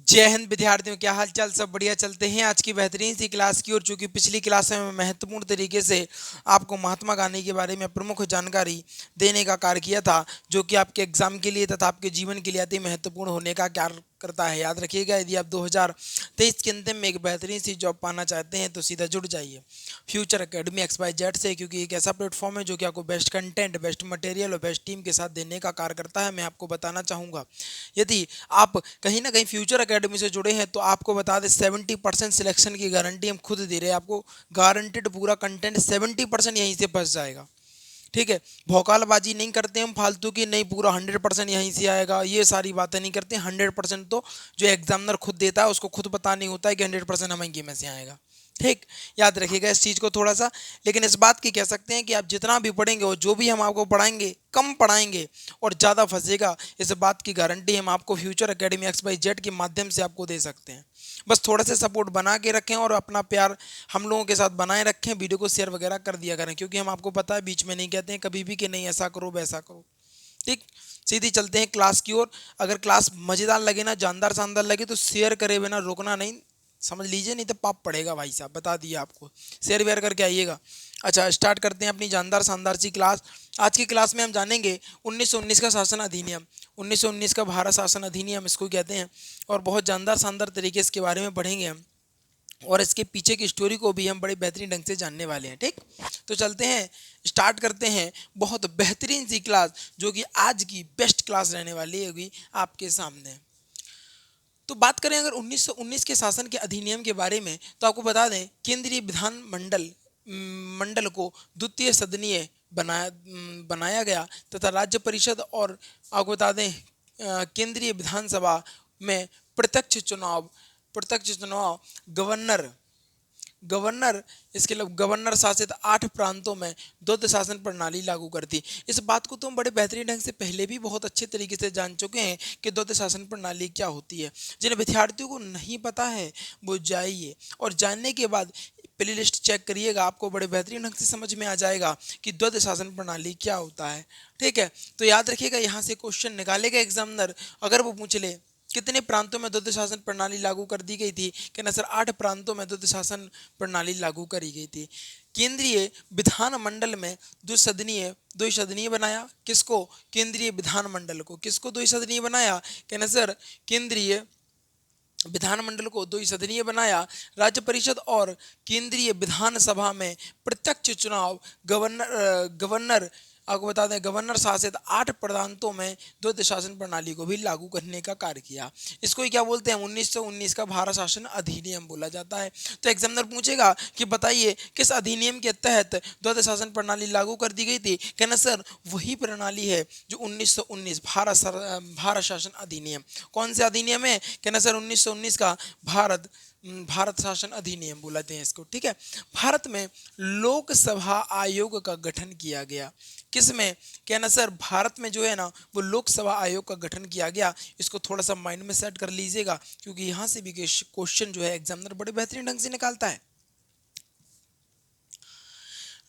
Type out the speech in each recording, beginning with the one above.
जय हिंद विद्यार्थियों, क्या हाल चाल। सब बढ़िया चलते हैं आज की बेहतरीन सी क्लास की ओर। चूंकि पिछली क्लास में महत्वपूर्ण तरीके से आपको महात्मा गांधी के बारे में प्रमुख जानकारी देने का कार्य किया था, जो कि आपके एग्जाम के लिए तथा आपके जीवन के लिए अति महत्वपूर्ण होने का कार्य करता है। याद रखिएगा, यदि आप 2023 के अंतिम में एक बेहतरीन सी जॉब पाना चाहते हैं तो सीधा जुड़ जाइए फ्यूचर एकेडमी XYZ से, क्योंकि एक ऐसा प्लेटफॉर्म है जो कि आपको बेस्ट कंटेंट, बेस्ट मटेरियल और बेस्ट टीम के साथ देने का कार्य करता है। मैं आपको बताना चाहूँगा, यदि आप कहीं ना कहीं फ्यूचर एकेडमी से जुड़े हैं तो आपको बता दें 70% सिलेक्शन की गारंटी हम खुद दे रहे हैं आपको। गारंटेड पूरा कंटेंट 70% यहीं से फंस जाएगा। ठीक है, भौकालबाजी नहीं करते हम फालतू की, नहीं पूरा 100% यहीं से आएगा, ये सारी बातें नहीं करते। 100% तो जो एग्जामिनर खुद देता है उसको खुद पता नहीं होता है कि 100% हमें में से आएगा। ठीक, याद रखिएगा इस चीज़ को थोड़ा सा। लेकिन इस बात की कह सकते हैं कि आप जितना भी पढ़ेंगे और जो भी हम आपको पढ़ाएंगे कम पढ़ाएंगे और ज़्यादा फंसेगा, इस बात की गारंटी हम आपको फ्यूचर एकेडमी XYZ के माध्यम से आपको दे सकते हैं। बस थोड़ा सा सपोर्ट बना के रखें और अपना प्यार हम लोगों के साथ बनाए रखें। वीडियो को शेयर वगैरह कर दिया करें, क्योंकि हम आपको पता है बीच में नहीं कहते हैं कभी भी कि नहीं ऐसा करो वैसा करो। ठीक, सीधी चलते हैं क्लास की ओर। अगर क्लास मज़ेदार लगे ना, जानदार शानदार लगे तो शेयर करे बिना रुकना नहीं, समझ लीजिए, नहीं तो पाप पड़ेगा भाई साहब, बता दिए आपको। शेयर वेयर करके आइएगा। अच्छा, स्टार्ट करते हैं अपनी जानदार शानदार सी क्लास। आज की क्लास में हम जानेंगे 1919 का शासन अधिनियम। 1919 का भारत शासन अधिनियम इसको कहते हैं, और बहुत जानदार शानदार तरीके से इसके बारे में पढ़ेंगे हम, और इसके पीछे की स्टोरी को भी हम बड़े बेहतरीन ढंग से जानने वाले हैं। ठीक, तो चलते हैं, स्टार्ट करते हैं बहुत बेहतरीन सी क्लास, जो कि आज की बेस्ट क्लास रहने वाली होगी आपके सामने। तो बात करें अगर 1919 के शासन के अधिनियम के बारे में, तो आपको बता दें केंद्रीय विधान मंडल को द्वितीय सदनीय बनाया गया, तथा राज्य परिषद और आपको बता दें केंद्रीय विधानसभा में प्रत्यक्ष चुनाव गवर्नर गवर्नर इसके लिए गवर्नर शासित 8 प्रांतों में द्वैध शासन प्रणाली लागू कर दी। इस बात को तो हम बड़े बेहतरीन ढंग से पहले भी बहुत अच्छे तरीके से जान चुके हैं कि द्वैध शासन प्रणाली क्या होती है। जिन विद्यार्थियों को नहीं पता है वो जाइए और जानने के बाद प्ले लिस्ट चेक करिएगा, आपको बड़े बेहतरीन ढंग से समझ में आ जाएगा कि द्वैध शासन प्रणाली क्या होता है। ठीक है, तो याद रखिएगा, यहाँ से क्वेश्चन निकालेगा एग्जामिनर। अगर वो पूछ ले कितने प्रांतों में द्वैध शासन प्रणाली लागू कर दी गई थी, कहना सर 8 प्रांतों में द्वैध शासन प्रणाली लागू करी गई थी। केंद्रीय विधानमंडल में द्विसदनीय बनाया, किसको? केंद्रीय विधानमंडल को। किसको द्विसदनीय बनाया? कहना सर केंद्रीय विधानमंडल को द्विसदनीय बनाया। राज्य परिषद और केंद्रीय विधानसभा में प्रत्यक्ष चुनाव गवर्नर आपको बता दें गवर्नर शासित 8 प्रांतों में द्वैध शासन प्रणाली को भी लागू करने का कार्य किया। इसको ही क्या बोलते हैं? 1919 का भारत शासन अधिनियम बोला जाता है। तो एग्जामिनर पूछेगा कि बताइए किस अधिनियम के तहत द्वैध शासन प्रणाली लागू कर दी गई थी? कहना सर वही प्रणाली है जो 1919 भारत शासन अधिनियम। कौन से अधिनियम है? कहना सर 1919 का भारत शासन अधिनियम बुलाते हैं इसको। ठीक है, भारत में लोकसभा आयोग का गठन किया गया। किसमें? कहना सर भारत में जो है ना वो लोकसभा आयोग का गठन किया गया। इसको थोड़ा सा माइंड में सेट कर लीजिएगा, क्योंकि यहाँ से भी क्वेश्चन जो है एग्जामिनर बड़े बेहतरीन ढंग से निकालता है।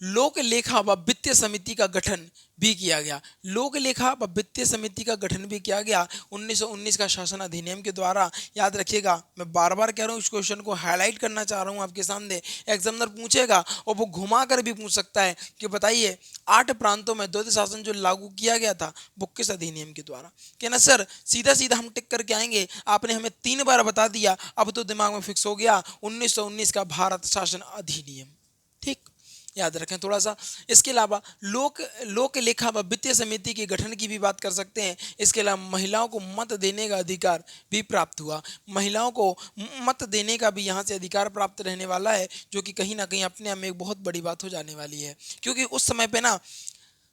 लोक लेखा व वित्तीय समिति का गठन भी किया गया। लोक लेखा व वित्तीय समिति का गठन भी किया गया 1919 का शासन अधिनियम के द्वारा। याद रखिएगा, मैं बार बार कह रहा हूँ, इस क्वेश्चन को हाईलाइट करना चाह रहा हूँ आपके सामने। एग्जामिनर पूछेगा और वो घुमा कर भी पूछ सकता है कि बताइए 8 प्रांतों में द्वैध शासन जो लागू किया गया था वो किस अधिनियम के द्वारा? कहना सर सीधा सीधा हम टिक करके आएंगे, आपने हमें 3 बार बता दिया, अब तो दिमाग में फिक्स हो गया 1919 का भारत शासन अधिनियम। ठीक, याद रखें थोड़ा सा। इसके अलावा लोक लेखा व वित्तीय समिति के गठन की भी बात कर सकते हैं। इसके अलावा महिलाओं को मत देने का अधिकार भी प्राप्त हुआ। महिलाओं को मत देने का भी यहाँ से अधिकार प्राप्त रहने वाला है, जो कि कहीं ना कहीं अपने आप में एक बहुत बड़ी बात हो जाने वाली है। क्योंकि उस समय पे ना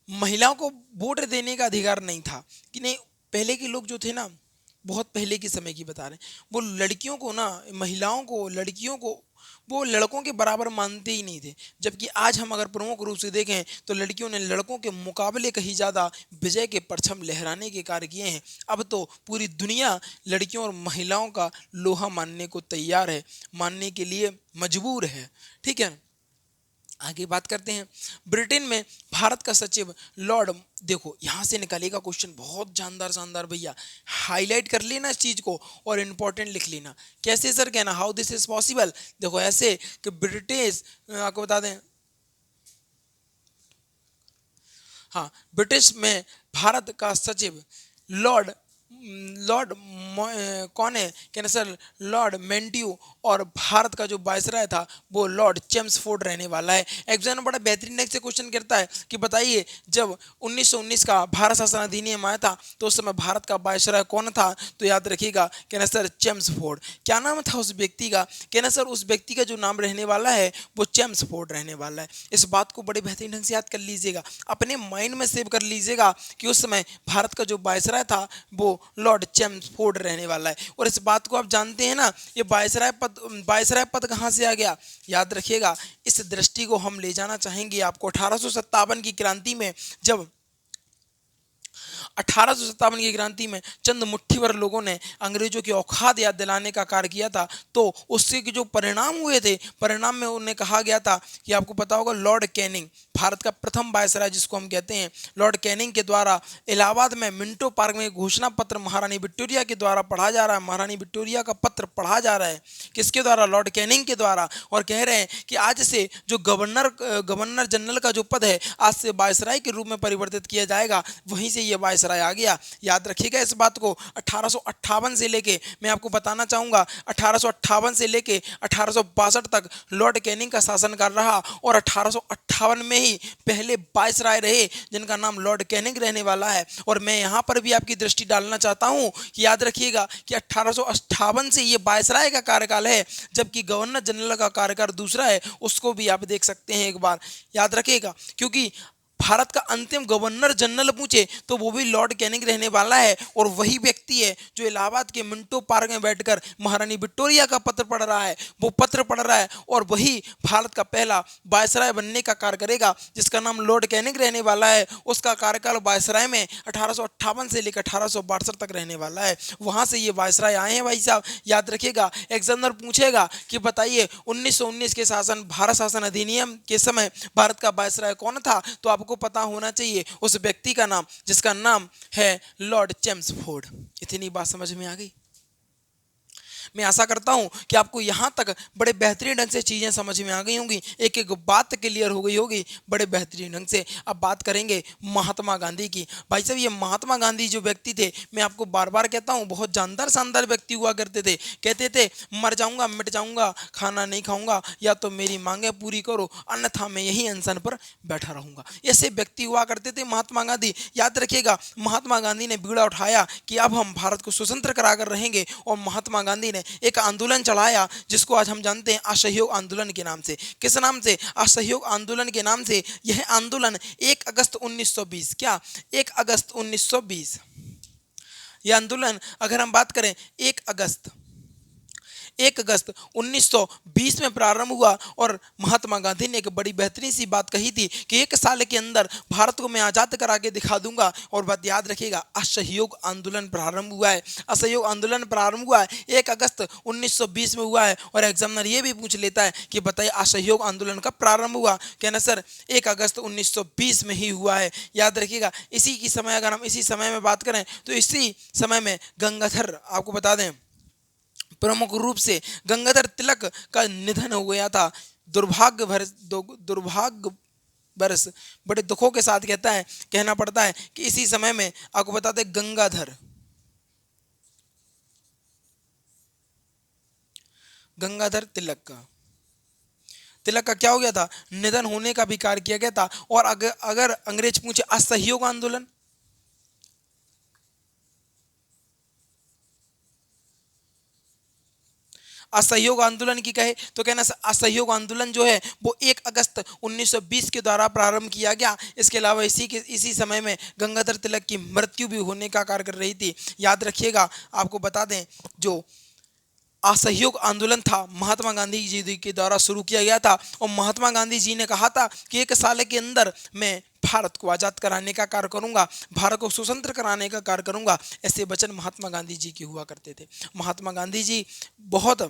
महिलाओं को वोट देने का अधिकार नहीं था कि नहीं। पहले के लोग जो थे ना, बहुत पहले के समय की बता रहे हैं, वो लड़कियों को ना, महिलाओं को, लड़कियों को वो लड़कों के बराबर मानते ही नहीं थे। जबकि आज हम अगर प्रमुख रूप से देखें तो लड़कियों ने लड़कों के मुकाबले कहीं ज़्यादा विजय के परचम लहराने के कार्य किए हैं। अब तो पूरी दुनिया लड़कियों और महिलाओं का लोहा मानने को तैयार है, मानने के लिए मजबूर है। ठीक है, आगे बात करते हैं। ब्रिटेन में भारत का सचिव लॉर्ड, देखो यहाँ से निकलेगा क्वेश्चन बहुत जानदार शानदार भैया, हाईलाइट कर लेना इस चीज को और इंपॉर्टेंट लिख लेना। कैसे सर कहना, हाउ दिस इज पॉसिबल, देखो ऐसे कि ब्रिटिश, आपको बता दें, हाँ, ब्रिटिश में भारत का सचिव लॉर्ड, लॉर्ड कौन है, कहना सर लॉर्ड मेंट्यू, और भारत का जो वायसराय था वो लॉर्ड चेम्सफोर्ड रहने वाला है। एग्जाम में बड़ा बेहतरीन से क्वेश्चन करता है कि बताइए जब 1919 का भारत शासन अधिनियम आया था तो उस समय भारत का वायसराय कौन था, तो याद रखिएगा कहना सर चेम्सफोर्ड। क्या नाम था उस व्यक्ति का, कहना सर उस व्यक्ति का जो नाम रहने वाला है वो चेम्सफोर्ड रहने वाला है। इस बात को बड़े बेहतरीन ढंग से याद कर लीजिएगा, अपने माइंड में सेव कर लीजिएगा कि उस समय भारत का जो वायसराय था वो लॉर्ड चेम्सफोर्ड रहने वाला है। और इस बात को आप जानते हैं ना, ये वायसराय पद कहाँ से आ गया, याद रखिएगा इस दृष्टि को हम ले जाना चाहेंगे आपको 1857 की क्रांति में, जब 1857 की क्रांति में चंद मुट्ठी भर लोगों ने अंग्रेजों की औकात याद दिलाने का कार्य किया था, तो उससे जो परिणाम हुए थे, परिणाम में उन्हें कहा गया था कि आपको पता होगा लॉर्ड कैनिंग, भारत का प्रथम वायसराय जिसको हम कहते हैं, लॉर्ड कैनिंग के द्वारा इलाहाबाद में मिंटो पार्क में घोषणा पत्र महारानी विक्टोरिया के द्वारा पढ़ा जा रहा है, महारानी विक्टोरिया का पत्र पढ़ा जा रहा है, किसके द्वारा, लॉर्ड कैनिंग के द्वारा, और कह रहे हैं कि आज से जो गवर्नर जनरल का जो पद है आज से वायसराय के रूप में परिवर्तित किया जाएगा, वहीं से ये वायसराय आ गया। याद रखिएगा इस बात को। 1858 से लेके मैं आपको बताना चाहूंगा 1858 से लेके 1862 तक लॉर्ड कैनिंग का शासनकाल रहा, और 1858 में ही पहले वायसराय रहे जिनका नाम लॉर्ड कैनिंग रहने वाला है। और मैं यहाँ पर भी आपकी दृष्टि डालना चाहता हूँ कि याद रखिएगा कि 1858 से ये वायसराय का कार्यकाल है, जबकि गवर्नर जनरल का कार्यकाल दूसरा है, उसको भी आप देख सकते हैं एक बार, याद रखिएगा। क्योंकि भारत का अंतिम गवर्नर जनरल पूछे तो वो भी लॉर्ड कैनिंग रहने वाला है, और वही व्यक्ति है जो इलाहाबाद के मिंटो पार्क में बैठकर महारानी विक्टोरिया का पत्र पढ़ रहा है, वो पत्र पढ़ रहा है, और वही भारत का पहला वायसराय बनने का कार्य करेगा जिसका नाम लॉर्ड कैनिंग रहने वाला है। उसका कार्यकाल वायसराय में 1858 से लेकर 1862 तक रहने वाला है, वहां से ये वायसराय आए हैं भाई साहब। याद रखिएगा एग्जामिनर पूछेगा कि बताइए 1919 के शासन भारत शासन अधिनियम के समय भारत का वायसराय कौन था, तो आपको पता होना चाहिए उस व्यक्ति का नाम जिसका नाम है लॉर्ड चेम्सफोर्ड। इतनी बात समझ में आ गई। मैं आशा करता हूं कि आपको यहां तक बड़े बेहतरीन ढंग से चीजें समझ में आ गई होंगी, एक एक बात क्लियर हो गई होगी बड़े बेहतरीन ढंग से। अब बात करेंगे महात्मा गांधी की। भाई साहब ये महात्मा गांधी जो व्यक्ति थे, मैं आपको बार बार कहता हूं बहुत जानदार शानदार व्यक्ति हुआ करते थे। कहते थे मर जाऊंगा मिट जाऊंगा खाना नहीं खाऊंगा, या तो मेरी मांगे पूरी करो अन्यथा मैं यही अनशन पर बैठा रहूंगा, ऐसे व्यक्ति हुआ करते थे महात्मा गांधी। याद रखिएगा महात्मा गांधी ने बीड़ा उठाया कि अब हम भारत को स्वतंत्र कराकर रहेंगे, और महात्मा गांधी ने एक आंदोलन चलाया जिसको आज हम जानते हैं असहयोग आंदोलन के नाम से। किस नाम से, असहयोग आंदोलन के नाम से। यह आंदोलन 1 अगस्त 1920, क्या 1 अगस्त 1920, यह आंदोलन अगर हम बात करें 1 अगस्त 1920 में प्रारंभ हुआ, और महात्मा गांधी ने एक बड़ी बेहतरीन सी बात कही थी कि 1 साल के अंदर भारत को मैं आज़ाद करा के दिखा दूंगा। और बात याद रखिएगा असहयोग आंदोलन प्रारंभ हुआ है, असहयोग आंदोलन प्रारंभ हुआ है 1 अगस्त 1920 में हुआ है। और एग्जामिनर ये भी पूछ लेता है कि बताइए असहयोग आंदोलन कब प्रारंभ हुआ, कहना सर 1 अगस्त 1920 में ही हुआ है। याद रखिएगा इसी की समय, अगर हम इसी समय में बात करें तो इसी समय में गंगाधर, आपको बता दें प्रमुख रूप से गंगाधर तिलक का निधन हो गया था। दुर्भाग्य बरस बड़े दुखों के साथ कहना पड़ता है कि इसी समय में आपको बताते गंगाधर तिलक का क्या हो गया था, निधन होने का भी कार्य किया गया था। और अगर अंग्रेज पूछे असहयोग आंदोलन, असहयोग आंदोलन की कहे तो कहना असहयोग आंदोलन जो है वो 1 अगस्त 1920 के द्वारा प्रारंभ किया गया। इसके अलावा इसी समय में गंगाधर तिलक की मृत्यु भी होने का कार्य कर रही थी। याद रखिएगा आपको बता दें जो असहयोग आंदोलन था महात्मा गांधी जी के द्वारा शुरू किया गया था, और महात्मा गांधी जी ने कहा था कि 1 साल के अंदर मैं भारत को आज़ाद कराने का कार्य करूंगा, भारत को स्वतंत्र कराने का कार्य करूंगा। ऐसे वचन महात्मा गांधी जी के हुआ करते थे। महात्मा गांधी जी बहुत,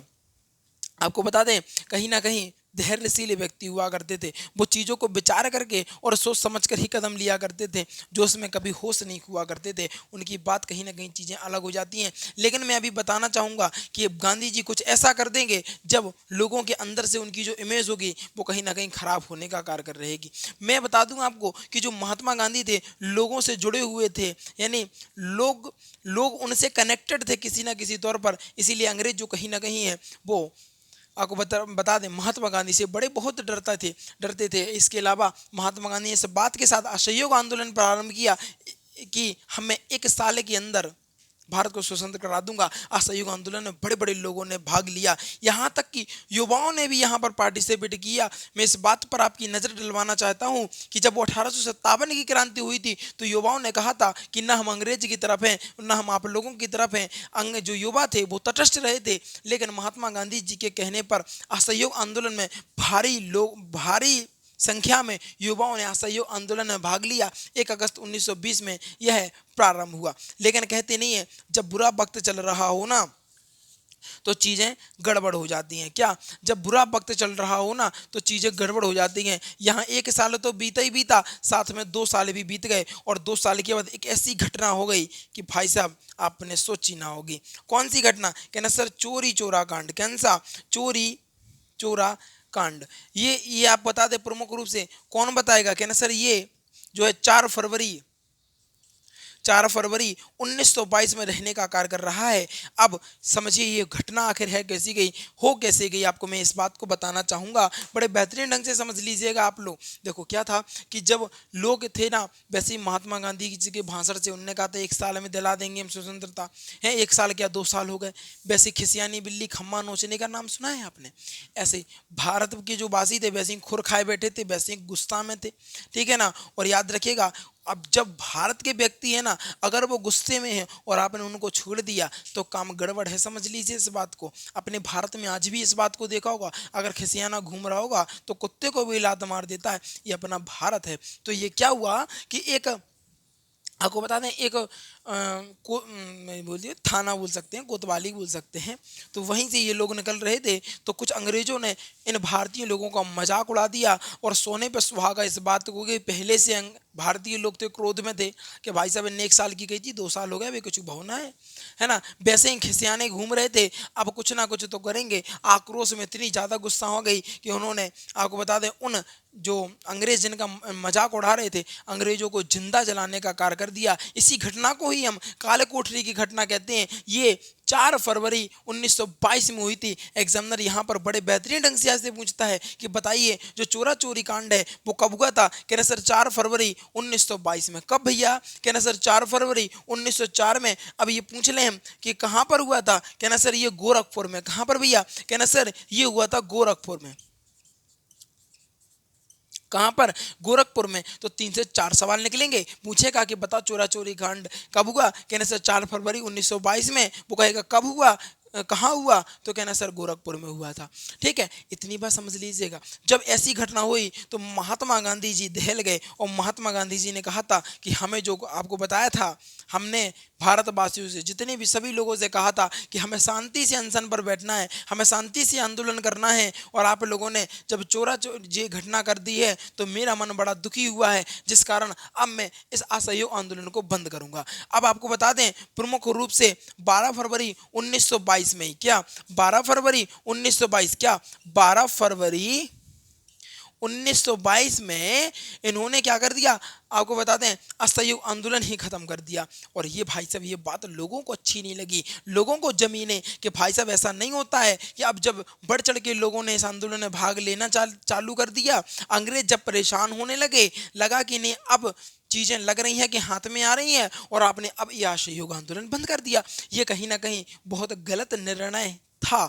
आपको बता दें कहीं ना कहीं धैर्यशील व्यक्ति हुआ करते थे। वो चीज़ों को विचार करके और सोच समझ कर ही कदम लिया करते थे, जो उसमें कभी होश नहीं हुआ करते थे। उनकी बात कहीं ना कहीं चीज़ें अलग हो जाती हैं। लेकिन मैं अभी बताना चाहूँगा कि गांधी जी कुछ ऐसा कर देंगे जब लोगों के अंदर से उनकी जो इमेज होगी वो कहीं ना कहीं खराब होने का कार्य कर रहेगी। मैं बता दूं आपको कि जो महात्मा गांधी थे लोगों से जुड़े हुए थे, यानी लोग लोग उनसे कनेक्टेड थे किसी ना किसी तौर पर। इसीलिए अंग्रेज जो कहीं ना कहीं है वो आपको बता दें महात्मा गांधी से बड़े बहुत डरते थे। इसके अलावा महात्मा गांधी ने इस बात के साथ असहयोग आंदोलन प्रारंभ किया कि हमें 1 साल के अंदर भारत को स्वतंत्र करा दूंगा। असहयोग आंदोलन में बड़े बड़े लोगों ने भाग लिया, यहाँ तक कि युवाओं ने भी यहाँ पर पार्टिसिपेट किया। मैं इस बात पर आपकी नज़र डलवाना चाहता हूँ कि जब वो 1857 की क्रांति हुई थी तो युवाओं ने कहा था कि न हम अंग्रेज की तरफ हैं न हम आप लोगों की तरफ हैं। जो युवा थे वो तटस्थ रहे थे, लेकिन महात्मा गांधी जी के कहने पर असहयोग आंदोलन में भारी संख्या में युवाओं ने असहयोग आंदोलन में भाग लिया। 1 अगस्त 1920 में यह प्रारंभ हुआ। लेकिन कहते नहीं है जब बुरा वक्त चल रहा हो ना तो चीज़ें गड़बड़ हो जाती हैं। क्या? जब बुरा वक्त चल रहा हो ना तो चीज़ें गड़बड़ हो जाती हैं। यहाँ 1 साल तो बीता ही बीता, साथ में 2 साल भी बीत गए और 2 साल के बाद एक ऐसी घटना हो गई कि भाई साहब आपने सोची ना होगी। कौन सी घटना? कहना सर चोरी चोरा कांड। कौन सा? चोरी चोरा कांड। ये आप बता दें प्रमुख रूप से, कौन बताएगा? कहना सर ये जो है 4 फरवरी 1922 में रहने का कार्य कर रहा है। अब समझिए ये घटना आखिर है कैसी गई, हो कैसे गई, आपको मैं इस बात को बताना चाहूँगा। बड़े बेहतरीन ढंग से समझ लीजिएगा आप लोग। देखो क्या था कि जब लोग थे ना, वैसे ही महात्मा गांधी जी के भाषण से उनने कहा था 1 साल में दिला देंगे हम स्वतंत्रता। है 1 साल क्या 2 साल हो गए। वैसे खिसियानी बिल्ली खम्मा नोचने का नाम सुना है आपने? ऐसे भारत के जो वासी थे वैसे ही खुर खाए बैठे थे, वैसे ही गुस्सा में थे। ठीक है ना? और याद रखिएगा अब जब भारत के व्यक्ति है ना अगर वो गुस्से में है और आपने उनको छोड़ दिया तो काम गड़बड़ है। समझ लीजिए इस बात को। अपने भारत में आज भी इस बात को देखा होगा, अगर खिसियाना घूम रहा होगा तो कुत्ते को भी लात मार देता है। ये अपना भारत है। तो ये क्या हुआ कि एक आपको बता दें एक मैं बोल दिया थाना बोल सकते हैं, कोतवाली बोल सकते हैं। तो वहीं से ये लोग निकल रहे थे तो कुछ अंग्रेजों ने इन भारतीय लोगों का मजाक उड़ा दिया और सोने पे सुहागा इस बात को कि पहले से भारतीय लोग तो क्रोध में थे कि भाई साहब ने 1 साल की गई थी, 2 साल हो गए, वे कुछ भावना है ना। वैसे ही खिसियाने घूम रहे थे, अब कुछ ना कुछ तो करेंगे। आक्रोश में इतनी ज़्यादा गुस्सा हो गई कि उन्होंने आपको बता दें उन जो अंग्रेज जिनका मजाक उड़ा रहे थे अंग्रेजों को जिंदा जलाने का कार्य कर दिया। इसी घटना को ही हम काले कोठरी की घटना कहते हैं। ये 4 फरवरी 1922 में हुई थी। एग्जामिनर यहाँ पर बड़े बेहतरीन ढंग से ऐसे पूछता है कि बताइए जो चोरा चोरी कांड है वो कब हुआ था? कहना सर 4 फरवरी 1922 में। कब भैया? कहना सर 4 फरवरी 1904 में। अब ये पूछ लें हम कि कहाँ पर हुआ था? कहना सर ये गोरखपुर में। कहाँ पर भैया? कहना सर ये हुआ था गोरखपुर में। कहाँ पर? गोरखपुर में। तो 3 से 4 सवाल निकलेंगे। पूछेगा कि बता चोरा चोरी कांड कब हुआ? कहने सर 4 फरवरी 1922 में। वो कहेगा कब हुआ, कहाँ हुआ? तो कहना सर गोरखपुर में हुआ था। ठीक है, इतनी बात समझ लीजिएगा। जब ऐसी घटना हुई तो महात्मा गांधी जी दहल गए और महात्मा गांधी जी ने कहा था कि हमें जो आपको बताया था, हमने भारतवासियों से जितने भी सभी लोगों से कहा था कि हमें शांति से अनशन पर बैठना है, हमें शांति से आंदोलन करना है। और आप लोगों ने जब ये घटना कर दी है तो मेरा मन बड़ा दुखी हुआ है, जिस कारण अब मैं इस असहयोग आंदोलन को बंद करूंगा। अब आपको बता दें प्रमुख रूप से 12 फरवरी 1922 में ही, क्या 12 फरवरी 1922, क्या 12 फरवरी 1922 में इन्होंने क्या कर दिया? आपको बताते हैं असहयोग आंदोलन ही खत्म कर दिया। और ये भाई साहब ये बात लोगों को अच्छी नहीं लगी, लोगों को जमीने कि भाई साहब ऐसा नहीं होता है कि अब जब बढ़ चढ़ के लोगों ने इस आंदोलन में भाग लेना चालू कर दिया, अंग्रेज जब परेशान होने लगा कि नहीं अब चीज़ें लग रही हैं कि हाथ में आ रही हैं और आपने अब यह असहयोग आंदोलन बंद कर दिया। ये कहीं ना कहीं बहुत गलत निर्णय था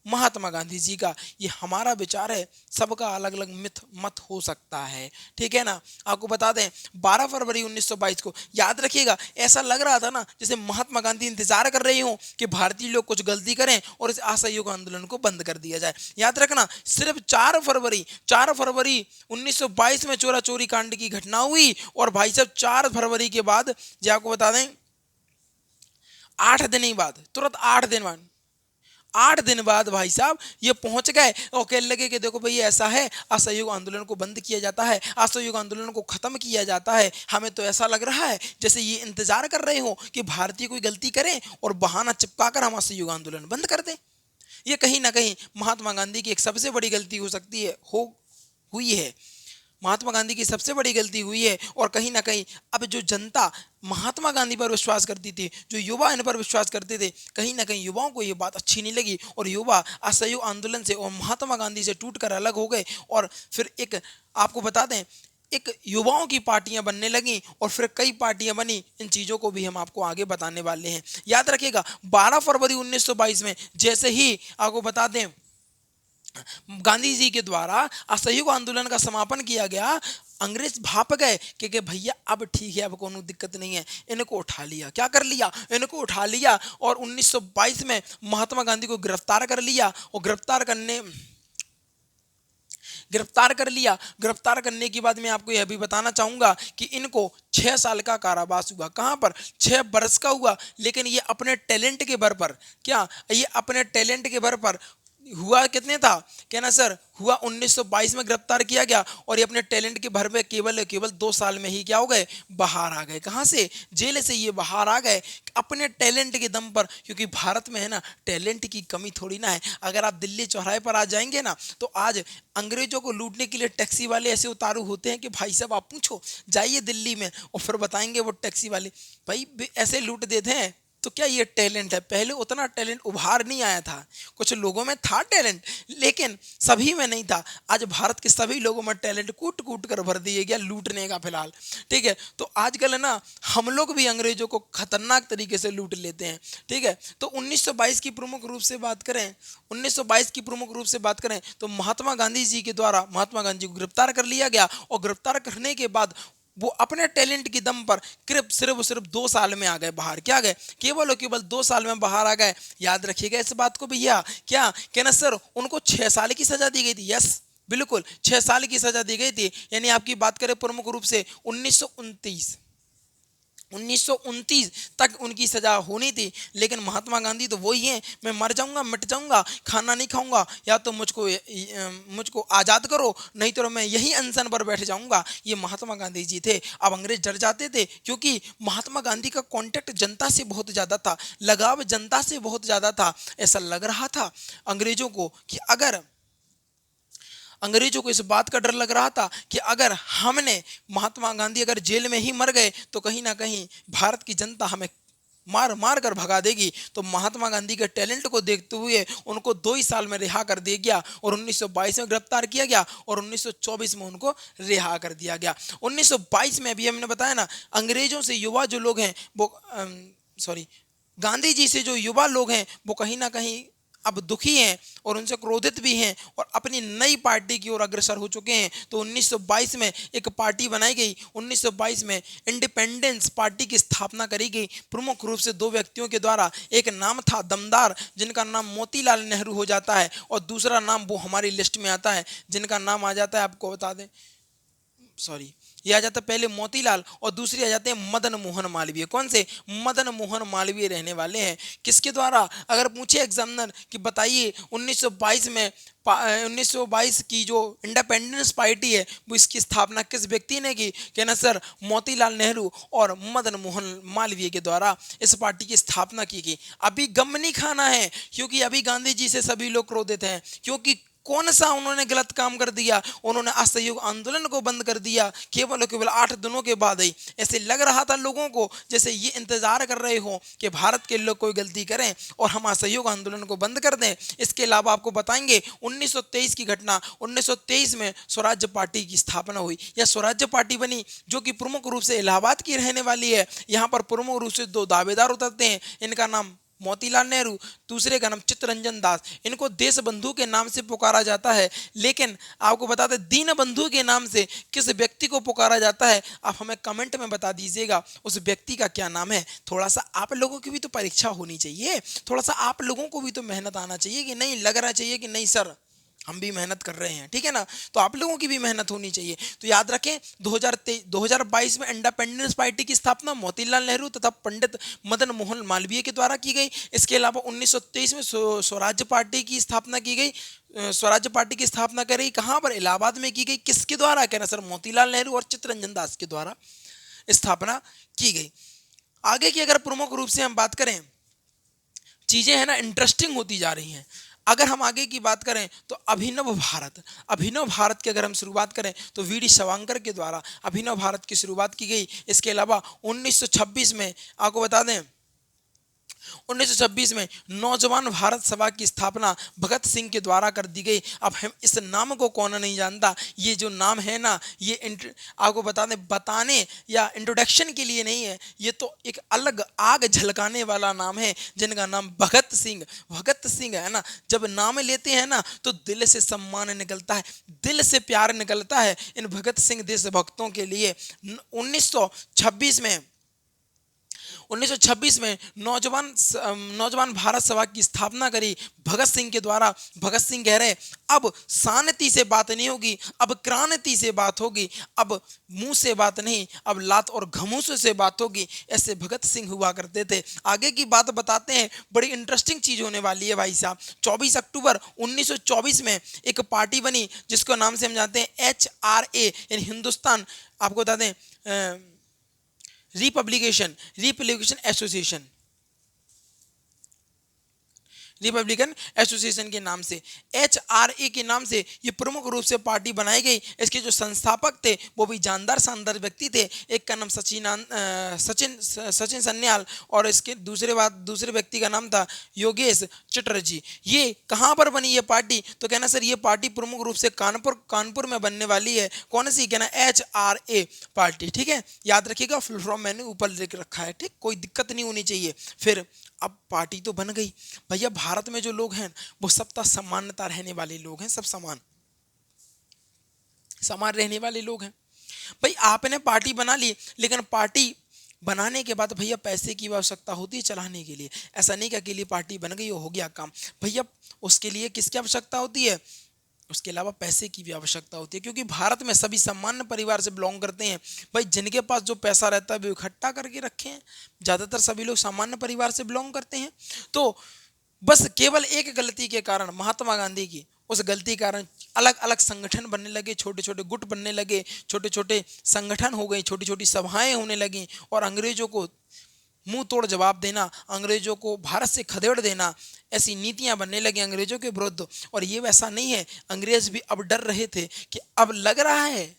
महात्मा गांधी जी का। ये हमारा विचार है, सबका अलग अलग मत हो सकता है। ठीक है ना? आपको बता दें 12 फरवरी 1922 को याद रखिएगा, ऐसा लग रहा था ना जैसे महात्मा गांधी इंतजार कर रहे हो कि भारतीय लोग कुछ गलती करें और इस असहयोग आंदोलन को बंद कर दिया जाए। याद रखना सिर्फ 4 फरवरी 1922 में चोरा चोरी कांड की घटना हुई और भाई साहब 4 फरवरी के बाद जो आपको बता दें 8 दिन ही बाद, तुरंत 8 दिन बाद 8 दिन बाद भाई साहब ये पहुंच गए और कहने लगे कि देखो भाई ऐसा है, असहयोग आंदोलन को बंद किया जाता है, असहयोग आंदोलन को खत्म किया जाता है। हमें तो ऐसा लग रहा है जैसे ये इंतजार कर रहे हो कि भारतीय कोई गलती करें और बहाना चिपकाकर हम असहयोग आंदोलन बंद कर दें। ये कहीं ना कहीं महात्मा गांधी की एक सबसे बड़ी गलती हो सकती है, हो हुई है। महात्मा गांधी की सबसे बड़ी गलती हुई है। और कहीं ना कहीं अब जो जनता महात्मा गांधी पर विश्वास करती थी, जो युवा इन पर विश्वास करते थे, कहीं ना कहीं युवाओं को ये बात अच्छी नहीं लगी और युवा असहयोग आंदोलन से और महात्मा गांधी से टूटकर अलग हो गए। और फिर एक आपको बता दें, एक युवाओं की पार्टियां बनने लगी और फिर कई पार्टियां बनी। इन चीज़ों को भी हम आपको आगे बताने वाले हैं। याद रखिएगा 12 फरवरी 1922 में जैसे ही आपको बता दें गांधी जी के द्वारा असहयोग आंदोलन का समापन किया गया, अंग्रेज भाप गए कि भैया अब ठीक है, अब कोनो दिक्कत नहीं है। इनको उठा लिया, क्या कर लिया, इनको उठा लिया और 1922 में महात्मा गांधी को गिरफ्तार कर लिया। और गिरफ्तार कर लिया। गिरफ्तार करने के बाद मैं आपको यह भी बताना चाहूंगा कि इनको 6 साल का कारावास हुआ। कहां पर? 6 बरस का हुआ। लेकिन ये अपने टैलेंट के बल पर, क्या ये अपने टैलेंट के बल पर हुआ कितने था, कहना सर, हुआ 1922 में गिरफ्तार किया गया और ये अपने टैलेंट के भर में केवल 2 साल में ही क्या हो गए, बाहर आ गए। कहां से? जेल से ये बाहर आ गए अपने टैलेंट के दम पर। क्योंकि भारत में है ना, टैलेंट की कमी थोड़ी ना है। अगर आप दिल्ली चौराहे पर आ जाएंगे ना, तो आज अंग्रेजों को लूटने के लिए टैक्सी वाले ऐसे उतारू होते हैं कि भाई साहब आप पूछो, जाइए दिल्ली में और फिर बताएंगे वो टैक्सी वाले भाई ऐसे लूट देते हैं। तो क्या ये टैलेंट है? पहले उतना टैलेंट उभार नहीं आया था। कुछ लोगों में था टैलेंट, लेकिन सभी में नहीं था। आज भारत के सभी लोगों में टैलेंट कूट कूट कर भर दिए गया लूटने का। फिलहाल ठीक है, तो आजकल है ना, हम लोग भी अंग्रेजों को खतरनाक तरीके से लूट लेते हैं। ठीक है, तो 1922 की प्रमुख रूप से बात करें, 1922 की प्रमुख रूप से बात करें तो महात्मा गांधी जी के द्वारा महात्मा गांधी को गिरफ्तार कर लिया गया। और गिरफ्तार करने के बाद वो अपने टैलेंट की दम पर सिर्फ 2 साल में आ गए बाहर। क्या गए? केवल और केवल 2 साल में बाहर आ गए। याद रखिएगा इस बात को भैया। क्या कहना सर, उनको 6 साल की सजा दी गई थी? यस बिल्कुल, 6 साल की सजा दी गई थी। यानी आपकी बात करें प्रमुख रूप से 1929 तक उनकी सजा होनी थी। लेकिन महात्मा गांधी तो वही हैं, मैं मर जाऊंगा, मिट जाऊंगा, खाना नहीं खाऊंगा, या तो मुझको आज़ाद करो, नहीं तो मैं यही अनशन पर बैठ जाऊंगा। ये महात्मा गांधी जी थे। अब अंग्रेज डर जाते थे क्योंकि महात्मा गांधी का कांटेक्ट जनता से बहुत ज़्यादा था, लगाव जनता से बहुत ज़्यादा था। ऐसा लग रहा था अंग्रेजों को कि अंग्रेजों को इस बात का डर लग रहा था कि अगर हमने महात्मा गांधी अगर जेल में ही मर गए तो कहीं ना कहीं भारत की जनता हमें मार मार कर भगा देगी। तो महात्मा गांधी के टैलेंट को देखते हुए उनको 2 ही साल में रिहा कर दिया गया और 1922 में गिरफ्तार किया गया और 1924 में उनको रिहा कर दिया गया। 1922 में अभी हमने बताया ना, अंग्रेजों से युवा जो लोग हैं वो गांधी जी से जो युवा लोग हैं वो कहीं ना कहीं अब दुखी हैं और उनसे क्रोधित भी हैं और अपनी नई पार्टी की ओर अग्रसर हो चुके हैं। तो 1922 में एक पार्टी बनाई गई। 1922 में इंडिपेंडेंस पार्टी की स्थापना करी गई, प्रमुख रूप से 2 व्यक्तियों के द्वारा। एक नाम था दमदार, जिनका नाम मोतीलाल नेहरू हो जाता है, और दूसरा नाम वो हमारी लिस्ट में आता है जिनका नाम आ जाता है, आपको बता दें, ये आ जाता है पहले मोतीलाल और दूसरी आ जाते हैं मदन मोहन मालवीय। कौन से? मदन मोहन मालवीय रहने वाले हैं। किसके द्वारा? अगर पूछे एग्जामिनर कि बताइए 1922 की जो इंडिपेंडेंस पार्टी है वो इसकी स्थापना किस व्यक्ति ने की? कहना सर, मोतीलाल नेहरू और मदन मोहन मालवीय के द्वारा इस पार्टी की स्थापना की गई। अभी गम नहीं खाना है क्योंकि अभी गांधी जी से सभी लोग क्रोधित हैं। क्योंकि कौन सा उन्होंने गलत काम कर दिया? उन्होंने असहयोग आंदोलन को बंद कर दिया केवल और केवल 8 दिनों के बाद ही। ऐसे लग रहा था लोगों को जैसे ये इंतजार कर रहे हो कि भारत के लोग कोई गलती करें और हम असहयोग आंदोलन को बंद कर दें। इसके अलावा आपको बताएंगे 1923 की घटना। 1923 में स्वराज्य पार्टी की स्थापना हुई या स्वराज्य पार्टी बनी, जो कि प्रमुख रूप से इलाहाबाद की रहने वाली है। यहाँ पर प्रमुख रूप से 2 दावेदार उतरते हैं। इनका नाम मोतीलाल नेहरू, दूसरे का नाम चित्तरंजन दास। इनको देश बंधु के नाम से पुकारा जाता है। लेकिन आपको बता दें दीन बंधु के नाम से किस व्यक्ति को पुकारा जाता है, आप हमें कमेंट में बता दीजिएगा उस व्यक्ति का क्या नाम है। थोड़ा सा आप लोगों की भी तो परीक्षा होनी चाहिए, थोड़ा सा आप लोगों को भी तो मेहनत आना चाहिए कि नहीं, लग रहा चाहिए कि नहीं सर हम भी मेहनत कर रहे हैं, ठीक है ना। तो आप लोगों की भी मेहनत होनी चाहिए। तो याद रखें 2022 में इंडिपेंडेंस पार्टी की स्थापना मोतीलाल नेहरू तथा पंडित मदन मोहन मालवीय के द्वारा की गई। इसके अलावा 1923 में स्वराज्य पार्टी की स्थापना की गई। स्वराज्य पार्टी की स्थापना करी कहाँ पर, इलाहाबाद में की गई। किसके द्वारा, कहना सर मोतीलाल नेहरू और चित्तरंजन दास के द्वारा स्थापना की गई। आगे की अगर प्रमुख रूप से हम बात करें, चीजें है ना इंटरेस्टिंग होती जा रही हैं। अगर हम आगे की बात करें तो अभिनव भारत की अगर हम शुरुआत करें तो वी डी सवांकर के द्वारा अभिनव भारत की शुरुआत की गई। इसके अलावा 1926 में आपको बता दें, 1926 में नौजवान भारत सभा की स्थापना भगत सिंह के द्वारा कर दी गई। अब हम इस नाम को कौन नहीं जानता, ये जो नाम है ना, ये आपको बताने या इंट्रोडक्शन के लिए नहीं है, ये तो एक अलग आग झलकाने वाला नाम है, जिनका नाम भगत सिंह है ना। जब नाम लेते हैं ना तो दिल से सम्मान निकलता है, दिल से प्यार निकलता है इन भगत सिंह देशभक्तों के लिए। 1926 में नौजवान भारत सभा की स्थापना करी भगत सिंह के द्वारा। भगत सिंह कह रहे अब शांति से बात नहीं होगी, अब क्रांति से बात होगी, अब मुंह से बात नहीं, अब लात और घमूसे से बात होगी। ऐसे भगत सिंह हुआ करते थे। आगे की बात बताते हैं, बड़ी इंटरेस्टिंग चीज होने वाली है भाई साहब। 24 अक्टूबर 1924 में एक पार्टी बनी जिसको नाम से हम जानते हैं HRA, यानी हिंदुस्तान, आपको बता दें रिपब्लिकेशन एसोसिएशन के नाम से, HRA के नाम से ये प्रमुख रूप से पार्टी बनाई गई। इसके जो संस्थापक थे वो भी जानदार शानदार व्यक्ति थे। एक का नाम सचिन सन्याल और इसके दूसरे व्यक्ति का नाम था योगेश चटर्जी। ये कहाँ पर बनी ये पार्टी, तो कहना सर ये पार्टी प्रमुख रूप से कानपुर में बनने वाली है। कौन सी, कहना HRA पार्टी, ठीक है। याद रखिएगा, फुल फॉर्म मैंने ऊपर लिख रखा है, ठीक, कोई दिक्कत नहीं होनी चाहिए। फिर अब पार्टी तो बन गई भैया। भारत में जो लोग हैं वो सबका समानता रहने वाले लोग हैं, सब समान रहने वाले लोग हैं। भाई आपने पार्टी बना ली, लेकिन पार्टी बनाने के बाद भैया पैसे की आवश्यकता होती है चलाने के लिए। ऐसा नहीं कि अकेली पार्टी बन गई हो गया काम, भैया उसके लिए किसकी आवश्यकता होती है, उसके अलावा पैसे की भी आवश्यकता होती है। क्योंकि भारत में सभी सामान्य परिवार से बिलोंग करते हैं। भाई जिनके पास जो पैसा रहता है वो इकट्ठा करके रखे हैं, ज़्यादातर सभी लोग सामान्य परिवार से बिलोंग करते हैं। तो बस केवल एक गलती के कारण, महात्मा गांधी की उस गलती के कारण अलग अलग संगठन बनने लगे, छोटे छोटे गुट बनने लगे, छोटे छोटे संगठन हो गए, छोटी छोटी सभाएं होने लगी और अंग्रेजों को मुंह तोड़ जवाब देना, अंग्रेजों को भारत से खदेड़ देना, ऐसी नीतियां बनने लगी अंग्रेजों के विरुद्ध। और ये वैसा नहीं है, अंग्रेज भी अब डर रहे थे कि अब लग रहा है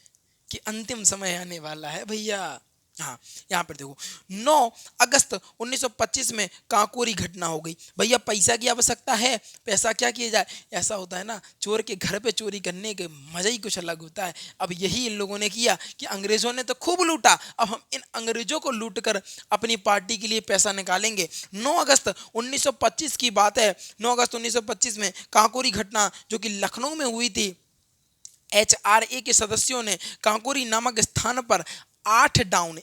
कि अंतिम समय आने वाला है भैया। हाँ, यहाँ पर देखो 9 अगस्त 1925 में काकोरी घटना हो गई। भैया पैसा की आवश्यकता है, पैसा क्या किया जाए, ऐसा होता है ना, चोर के घर पे चोरी करने के मजा ही कुछ अलग होता है। अब यही इन लोगों ने किया कि अंग्रेजों ने तो खूब लूटा, अब हम इन अंग्रेजों को लूट कर अपनी पार्टी के लिए पैसा निकालेंगे। 9 अगस्त 1925 की बात है। 9 अगस्त 1925 में काकोरी घटना जो कि लखनऊ में हुई थी। HRA के सदस्यों ने काकोरी नामक स्थान पर 8 डाउन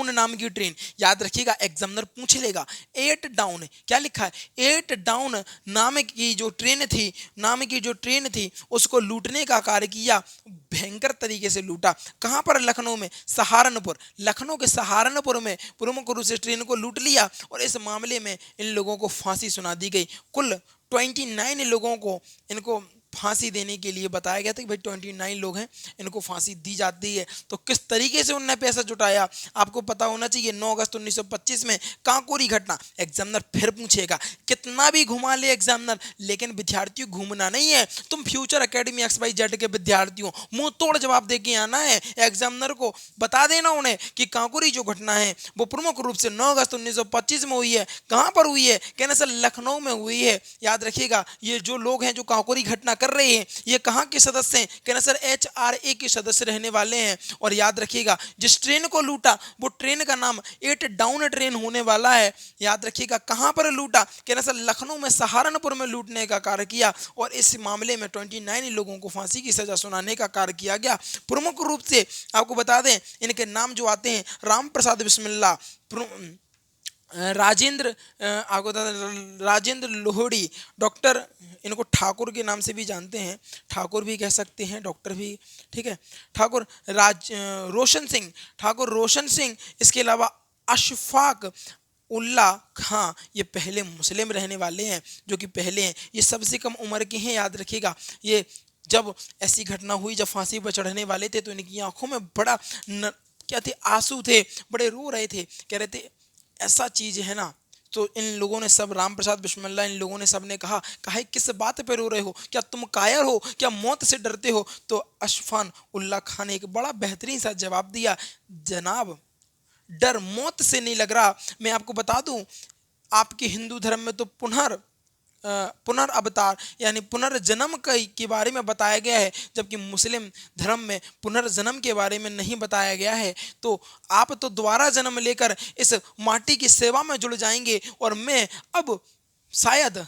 नाम की ट्रेन, याद रखिएगा एग्जामिनर पूछ लेगा 8 डाउन क्या लिखा है, 8 डाउन नाम की जो ट्रेन थी उसको लूटने का कार्य किया। भयंकर तरीके से लूटा। कहाँ पर, लखनऊ में, लखनऊ के सहारनपुर में प्रमुख रूप से ट्रेन को लूट लिया और इस मामले में इन लोगों को फांसी सुना दी गई। कुल 29 लोगों को इनको फांसी देने के लिए बताया गया था कि भाई 29 लोग हैं, इनको फांसी दी जाती है। तो किस तरीके से उन्होंने पैसा जुटाया आपको पता होना चाहिए। 9 अगस्त 1925 में काकोरी घटना। एग्जामिनर फिर पूछेगा, कितना भी घुमा ले एग्जामिनर, लेकिन विद्यार्थियों घूमना नहीं है। तुम फ्यूचर एकेडमी XYZ के विद्यार्थी हो, मुंह तोड़ जवाब दे के आना है। एग्जामिनर को बता देना उन्हें कि काकोरी जो घटना है वो प्रमुख रूप से 9 अगस्त 1925 में हुई है। कहाँ पर हुई है, कहना सर लखनऊ में हुई है। याद रखिएगा, ये जो लोग हैं जो काकोरी घटना कर रहे हैं ये कहां के सदस्य हैं, कहना सर HRA के सदस्य रहने वाले हैं। और याद रखिएगा जिस ट्रेन को लूटा वो ट्रेन का नाम 8 डाउन ट्रेन होने वाला है। याद रखिएगा कहां पर लूटा, कहना सर लखनऊ में सहारनपुर में लूटने का कार्य किया और इस मामले में 29 लोगों को फांसी की सजा सुनाने का कार्य किया गया। प्रमुख रूप से आपको बता दें इनके नाम जो आते हैं, राम प्रसाद बिस्मिल्ला, राजेंद्र आपको बता दें, राजेंद्र लोहड़ी, डॉक्टर, इनको ठाकुर के नाम से भी जानते हैं, ठाकुर भी कह सकते हैं, डॉक्टर भी, ठीक है। ठाकुर रोशन सिंह, ठाकुर रोशन सिंह, इसके अलावा अशफाक उल्ला खां, ये पहले मुस्लिम रहने वाले हैं, जो कि पहले हैं, ये सबसे कम उम्र के हैं, याद रखिएगा। ये जब ऐसी घटना हुई, जब फांसी पर चढ़ने वाले थे, तो इनकी आंखों में बड़ा क्या थे, आंसू थे, बड़े रो रहे थे, कह रहे थे ऐसा चीज है ना। तो इन लोगों ने सब, राम प्रसाद बिस्मिल्लाह, इन लोगों ने सब ने कहा किस बात पे रो रहे हो, क्या तुम कायर हो, क्या मौत से डरते हो? तो अशफान उल्ला खान ने एक बड़ा बेहतरीन सा जवाब दिया, जनाब डर मौत से नहीं लग रहा। मैं आपको बता दूं, आपके हिंदू धर्म में तो पुनर्अवतार यानी पुनर्जन्म के बारे में बताया गया है, जबकि मुस्लिम धर्म में पुनर्जन्म के बारे में नहीं बताया गया है। तो आप तो दोबारा जन्म लेकर इस माटी की सेवा में जुड़ जाएंगे, और मैं अब शायद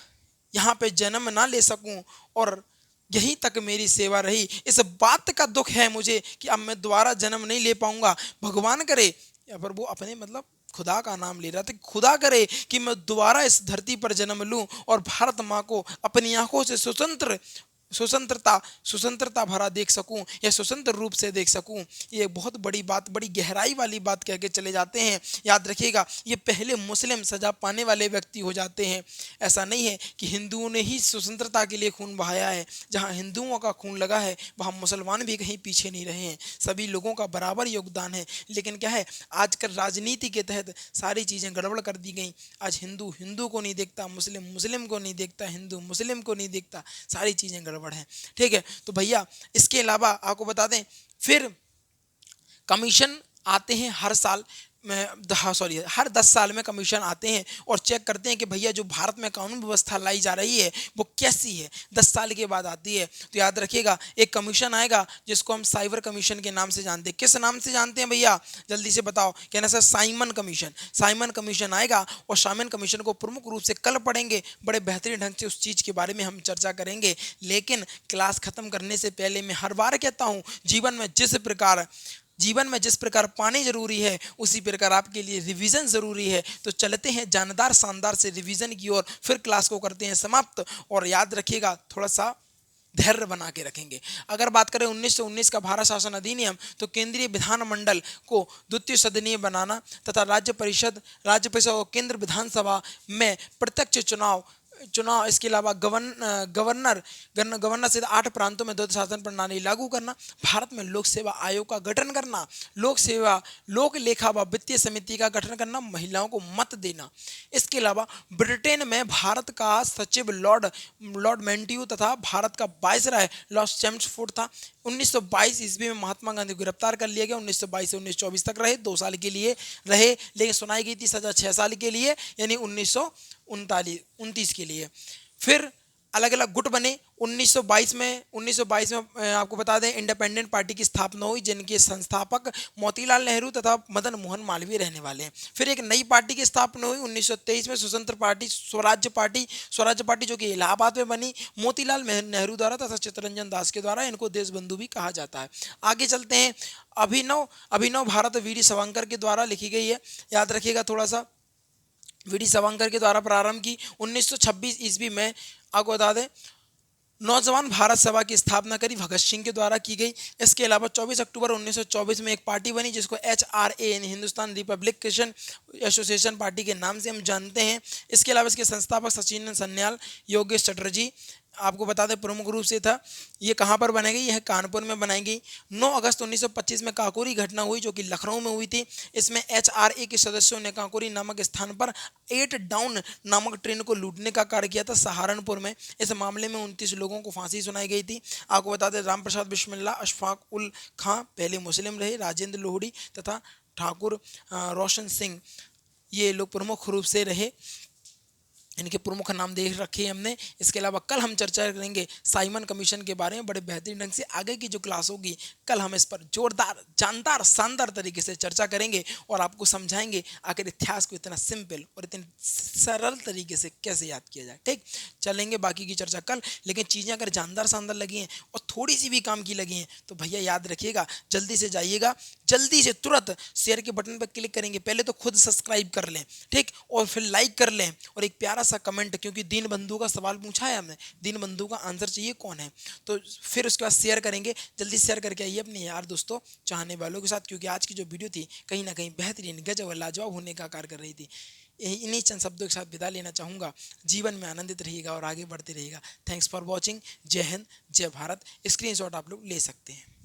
यहाँ पे जन्म ना ले सकूं, और यहीं तक मेरी सेवा रही। इस बात का दुख है मुझे कि अब मैं दोबारा जन्म नहीं ले पाऊंगा। भगवान करे, या पर वो अपने मतलब खुदा का नाम ले रहा था, खुदा करे कि मैं दोबारा इस धरती पर जन्म लूं और भारत माँ को अपनी आंखों से स्वतंत्रता भरा देख सकूं, या स्वतंत्र रूप से देख सकूं। ये बहुत बड़ी बात, बड़ी गहराई वाली बात कह के चले जाते हैं। याद रखिएगा, ये पहले मुस्लिम सजा पाने वाले व्यक्ति हो जाते हैं। ऐसा नहीं है कि हिंदुओं ने ही स्वतंत्रता के लिए खून बहाया है। जहां हिंदुओं का खून लगा है, वहां मुसलमान भी कहीं पीछे नहीं रहे हैं। सभी लोगों का बराबर योगदान है। लेकिन क्या है, आजकल राजनीति के तहत सारी चीज़ें गड़बड़ कर दी गई। आज हिंदू हिंदू को नहीं देखता, मुस्लिम मुस्लिम को नहीं देखता, हिंदू मुस्लिम को नहीं देखता, सारी चीज़ें गड़बड़ है, ठीक है। तो भैया इसके अलावा आपको बता दें, फिर कमीशन आते हैं हर साल में, हर 10 साल में कमीशन आते हैं और चेक करते हैं कि भैया जो भारत में कानून व्यवस्था लाई जा रही है वो कैसी है। 10 साल के बाद आती है। तो याद रखिएगा, एक कमीशन आएगा जिसको हम साइबर कमीशन के नाम से जानते हैं। किस नाम से जानते हैं भैया, जल्दी से बताओ। कहना sir Simon commission. Simon commission आएगा, और साइमन कमीशन को प्रमुख रूप से कल पढ़ेंगे, बड़े बेहतरीन ढंग से उस चीज़ के बारे में हम चर्चा करेंगे। लेकिन क्लास खत्म करने से पहले मैं हर बार कहता हूँ, जीवन में जिस प्रकार पानी जरूरी है, उसी प्रकार आपके लिए रिवीजन जरूरी है। तो चलते हैं जानदार शानदार से रिवीजन की ओर, फिर क्लास को करते हैं समाप्त। और याद रखिएगा, थोड़ा सा धैर्य बना के रखेंगे। अगर बात करें 1919 का भारत शासन अधिनियम, तो केंद्रीय विधानमंडल को द्वितीय सदनीय बनाना तथा राज्य परिषद और केंद्र विधानसभा में प्रत्यक्ष चुनाव, इसके अलावा गवर्नर से 8 प्रांतों में द्वैध शासन प्रणाली लागू करना, भारत में लोक सेवा आयोग का गठन करना, लोक लेखा व वित्तीय समिति का गठन करना, महिलाओं को मत देना। इसके अलावा ब्रिटेन में भारत का सचिव लॉर्ड मेंटियू तथा भारत का वायसराय लॉर्ड चैम्सफोर्ड था। 1922 ईस्वी में महात्मा गांधी को गिरफ्तार कर लिया गया। 1922 से 1924 तक रहे, 2 साल के लिए रहे, लेकिन सुनाई गई थी सजा 6 साल के लिए, यानी 1929 के लिए। फिर अलग अलग गुट बने। 1922 में आपको बता दें, इंडिपेंडेंट पार्टी की स्थापना हुई, जिनके संस्थापक मोतीलाल नेहरू तथा मदन मोहन मालवीय रहने वाले हैं। फिर एक नई पार्टी की स्थापना हुई 1923 में, स्वराज्य पार्टी जो कि इलाहाबाद में बनी, मोतीलाल नेहरू द्वारा तथा चित्तरंजन दास के द्वारा। इनको देशबंधु भी कहा जाता है। आगे चलते हैं। अभिनव भारत वीर सावरकर के द्वारा लिखी गई है, याद रखिएगा थोड़ा सा। वीडी सावरकर के द्वारा प्रारंभ की। 1926 ईस्वी में आपको बता दें, नौजवान भारत सभा की स्थापना करी, भगत सिंह के द्वारा की गई। इसके अलावा 24 अक्टूबर 1924 में एक पार्टी बनी, जिसको HRA यानी हिंदुस्तान रिपब्लिकेशन एसोसिएशन पार्टी के नाम से हम जानते हैं। इसके अलावा इसके संस्थापक सचिन सन्याल, योगेश चटर्जी आपको बता दें प्रमुख रूप से था। ये कहाँ पर बनाई गई, यह कानपुर में बनाई गई। 9 अगस्त 1925 में काकोरी घटना हुई, जो कि लखनऊ में हुई थी। इसमें HRA के सदस्यों ने काकोरी नामक स्थान पर 8 डाउन नामक ट्रेन को लूटने का कार्य किया था, सहारनपुर में। इस मामले में 29 लोगों को फांसी सुनाई गई थी। आपको बता दें, राम प्रसाद बिस्मिल्लाह, अशफाक उल खां पहले मुस्लिम रहे, राजेंद्र लोहड़ी तथा ठाकुर रोशन सिंह, ये लोग प्रमुख रूप से रहे। इनके प्रमुख नाम देख रखे हैं हमने। इसके अलावा कल हम चर्चा करेंगे साइमन कमीशन के बारे में बड़े बेहतरीन ढंग से। आगे की जो क्लास होगी कल हम इस पर जोरदार, जानदार, शानदार तरीके से चर्चा करेंगे और आपको समझाएंगे आखिर इतिहास को इतना सिंपल और इतने सरल तरीके से कैसे याद किया जाए। ठीक, चलेंगे बाकी की चर्चा कल। लेकिन चीज़ें अगर जानदार शानदार लगी हैं और थोड़ी सी भी काम की लगी हैं तो भैया याद रखिएगा, जल्दी से जाइएगा, जल्दी से तुरंत शेयर के बटन पर क्लिक करेंगे। पहले तो खुद सब्सक्राइब कर लें, ठीक, और फिर लाइक कर लें और एक प्यारा सा कमेंट, क्योंकि दीन बंधु का सवाल पूछा है हमने, दीन बंधु का आंसर चाहिए कौन है। तो फिर उसके बाद शेयर करेंगे, जल्दी शेयर करके आइए अपने यार दोस्तों चाहने वालों के साथ, क्योंकि आज की जो वीडियो थी कहीं ना कहीं बेहतरीन, गजब और लाजवाब होने का कार्य कर रही थी। इन्हीं चंद शब्दों के साथ विदा लेना चाहूँगा। जीवन में आनंदित रहिएगा और आगे बढ़ते रहिएगा। Thanks for watching. जय हिंद, जय भारत। स्क्रीनशॉट आप लोग ले सकते हैं।